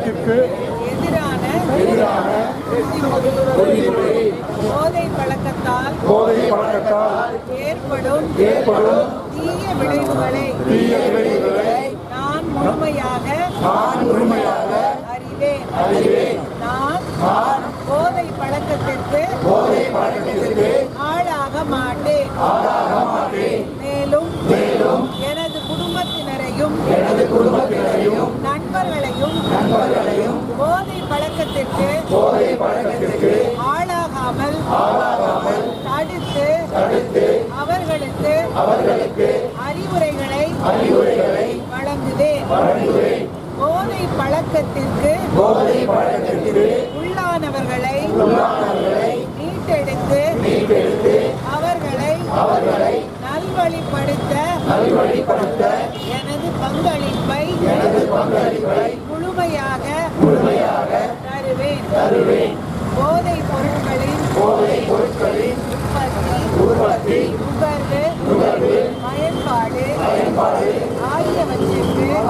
பழக்கத்திற்கு எதிரான போதை பழக்கத்தால் ஏற்படும் தீய விளைவுகளை நான் முழுமையாக அறிவேன். நான் போதை பழக்கத்திற்கு ஆளாக மாட்டேன். மேலும் எனது குடும்பத்தினரையும் நண்பர்களையும் போதை பழக்கத்திற்கு ஆளாகாமல் தடுத்து அவர்களுக்கு அறிவுரைகளை வழங்குவேன். போதை பழக்கத்திற்கு உள்ளானவர்களை மீட்டெடுத்து அவர்களை நல்வழிப்படுத்த எனது பங்களிப்பை முழுமையாக தருவேன். போதைப் பொருட்களின் உற்பத்தி, நுகர்வு, பயன்பாடு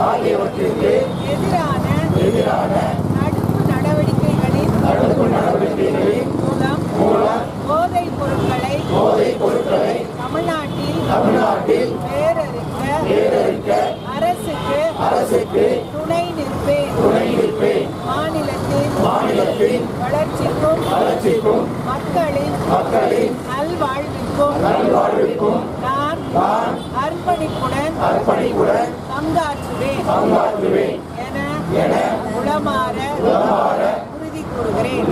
ஆகியவற்றிற்கு எதிரான நட்பு நடவடிக்கைகளின் மூலம் போதைப் பொருட்களை தமிழ்நாட்டில் வேரறுக்க அரசுக்கு துணை நிற்பேன். மாநிலத்தின் வளர்ச்சிக்கும் மக்களின் நல்வாழ்விற்கும் நான் அர்ப்பணிப்புடன் பங்காற்றுவேன் என உளமாற உறுதி கூறுகிறேன்.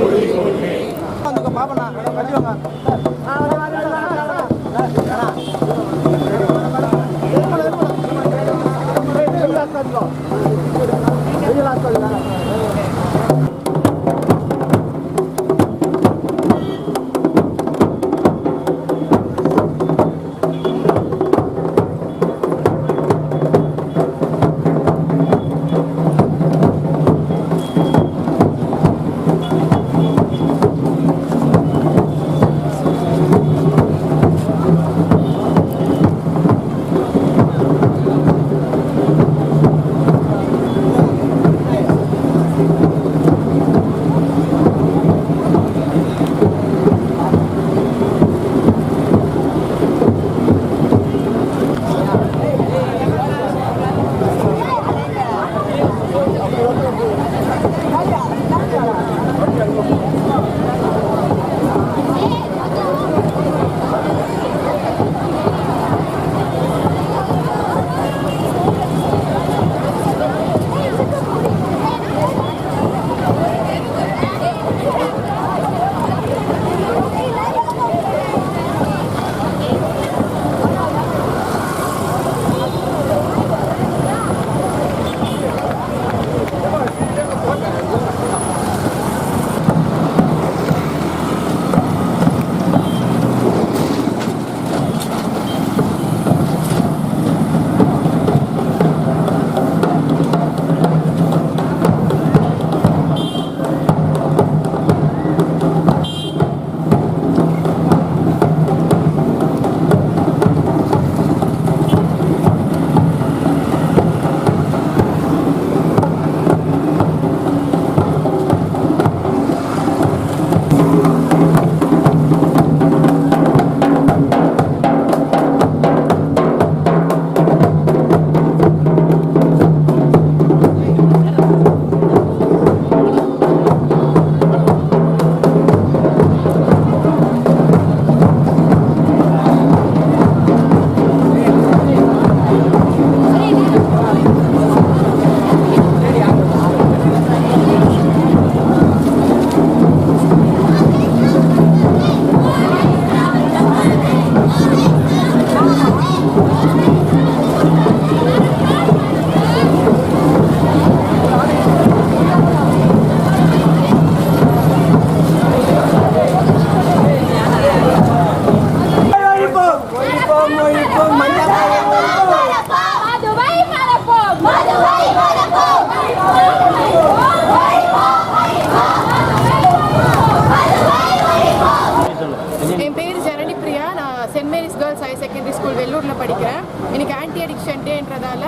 ஸ்கூல் வெள்ளூரில் படிக்கிறேன். இன்னைக்கு ஆன்டி அடிக்ஷன் டேன்றதால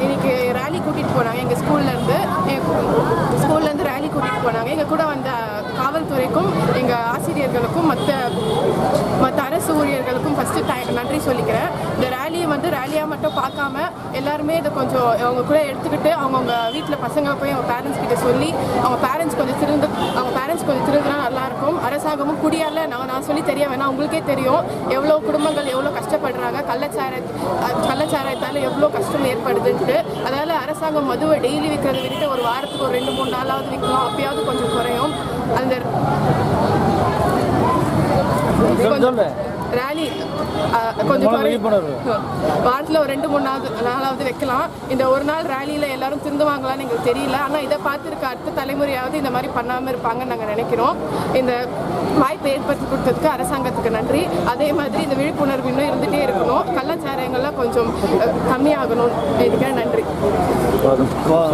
இன்னைக்கு ரேலி கூட்டிகிட்டு போனாங்க. எங்கள் ஸ்கூல்லேருந்து ரேலி கூட்டிகிட்டு போனாங்க. எங்கள் கூட வந்த காவல்துறைக்கும் எங்கள் ஆசிரியர்களுக்கும் மற்ற அரசு ஊழியர்களுக்கும் ஃபஸ்ட்டு நன்றி சொல்லிக்கிறேன். இந்த ரேலியை ரேலியாக மட்டும் பார்க்காம எல்லாருமே இதை கொஞ்சம் அவங்க கூட எடுத்துக்கிட்டு அவங்கவுங்க வீட்டில் பசங்க போய் அவங்க பேரண்ட்ஸ் கிட்ட சொல்லி அவங்க பேரண்ட்ஸ் கொஞ்சம் திருந்தினா நல்லாயிருக்கும். அரசாங்கமும் குடியால் நான் சொல்லி தெரிய வேணாம், உங்களுக்கே தெரியும் எவ்வளோ குடும்பங்கள் எவ்வளோ கஷ்டப்படுறாங்க, கள்ளச்சாராயத்தால் எவ்வளோ கஷ்டம் ஏற்படுதுன்ட்டு. அதனால் அரசாங்கம் மதுவை டெய்லி விற்கிறத விட்டுட்டு ஒரு வாரத்துக்கு ஒரு 2-3 நாளாவது விற்கணும், அப்பயாவது கொஞ்சம் குறையும். அந்த ரேலி கொஞ்சம் வாரத்தில் ஒரு 2-3 நாளாவது வைக்கலாம். இந்த ஒரு நாள் ரேலியில் எல்லாரும் திருந்துவாங்களான்னு எங்களுக்கு தெரியல. ஆனால் இதை பார்த்துருக்க அடுத்த தலைமுறையாவது இந்த மாதிரி பண்ணாமல் இருப்பாங்கன்னு நாங்கள் நினைக்கிறோம். இந்த வாய்ப்பை ஏற்படுத்தி கொடுத்ததுக்கு அரசாங்கத்துக்கு நன்றி. அதே மாதிரி இந்த விழிப்புணர்வு இன்னும் இருந்துகிட்டே இருக்கணும். கள்ளச்சாராயங்கள்லாம் கொஞ்சம் கம்மியாகணும். இதுக்காக நன்றி.